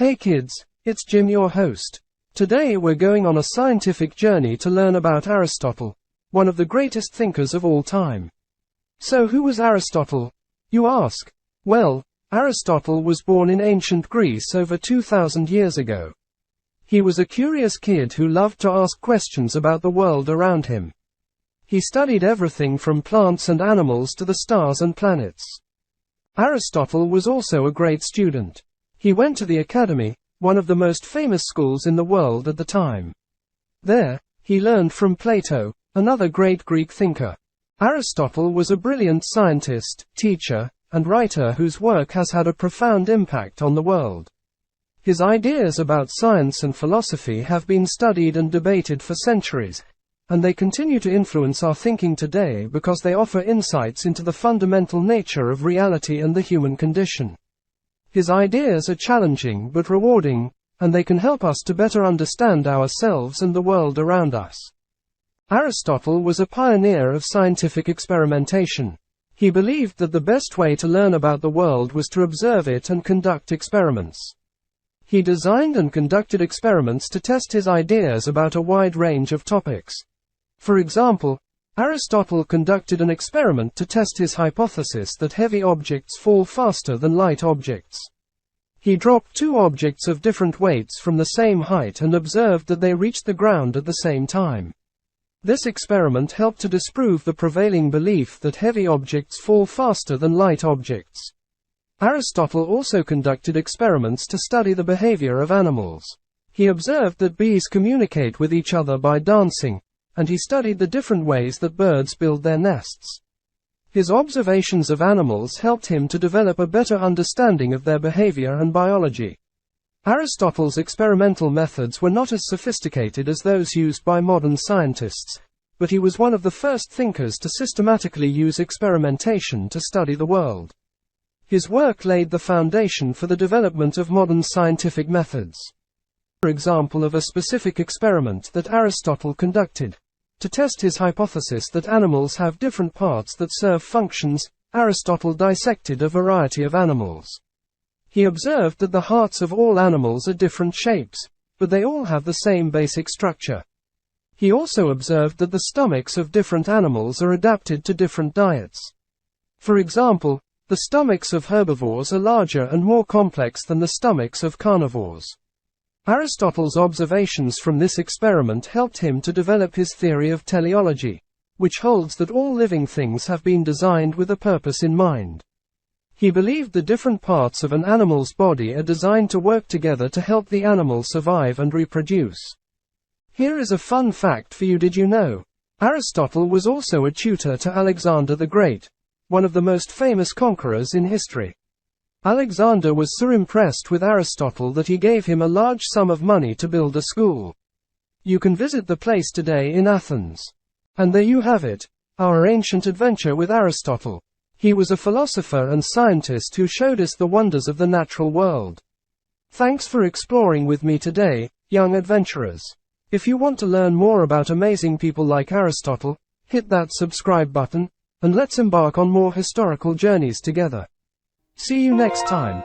Hey kids, it's Jim, your host. Today we're going on a scientific journey to learn about Aristotle, one of the greatest thinkers of all time. So who was Aristotle, you ask? Well, Aristotle was born in ancient Greece over 2,000 years ago. He was a curious kid who loved to ask questions about the world around him. He studied everything from plants and animals to the stars and planets. Aristotle was also a great student. He went to the academy, one of the most famous schools in the world at the time. There, he learned from Plato, another great Greek thinker. Aristotle was a brilliant scientist, teacher, and writer whose work has had a profound impact on the world. His ideas about science and philosophy have been studied and debated for centuries, and they continue to influence our thinking today because they offer insights into the fundamental nature of reality and the human condition. His ideas are challenging but rewarding, and they can help us to better understand ourselves and the world around us. Aristotle was a pioneer of scientific experimentation. He believed that the best way to learn about the world was to observe it and conduct experiments. He designed and conducted experiments to test his ideas about a wide range of topics. For example, Aristotle conducted an experiment to test his hypothesis that heavy objects fall faster than light objects. He dropped two objects of different weights from the same height and observed that they reached the ground at the same time. This experiment helped to disprove the prevailing belief that heavy objects fall faster than light objects. Aristotle also conducted experiments to study the behavior of animals. He observed that bees communicate with each other by dancing, and he studied the different ways that birds build their nests. His observations of animals helped him to develop a better understanding of their behavior and biology. Aristotle's experimental methods were not as sophisticated as those used by modern scientists, but he was one of the first thinkers to systematically use experimentation to study the world. His work laid the foundation for the development of modern scientific methods. An example of a specific experiment that Aristotle conducted. To test his hypothesis that animals have different parts that serve functions, Aristotle dissected a variety of animals. He observed that the hearts of all animals are different shapes, but they all have the same basic structure. He also observed that the stomachs of different animals are adapted to different diets. For example, the stomachs of herbivores are larger and more complex than the stomachs of carnivores. Aristotle's observations from this experiment helped him to develop his theory of teleology, which holds that all living things have been designed with a purpose in mind. He believed the different parts of an animal's body are designed to work together to help the animal survive and reproduce. Here is a fun fact for you. Did you know? Aristotle was also a tutor to Alexander the Great, one of the most famous conquerors in history. Alexander was so impressed with Aristotle that he gave him a large sum of money to build a school. You can visit the place today in Athens. And there you have it, our ancient adventure with Aristotle. He was a philosopher and scientist who showed us the wonders of the natural world. Thanks for exploring with me today, young adventurers. If you want to learn more about amazing people like Aristotle, hit that subscribe button, and let's embark on more historical journeys together. See you next time.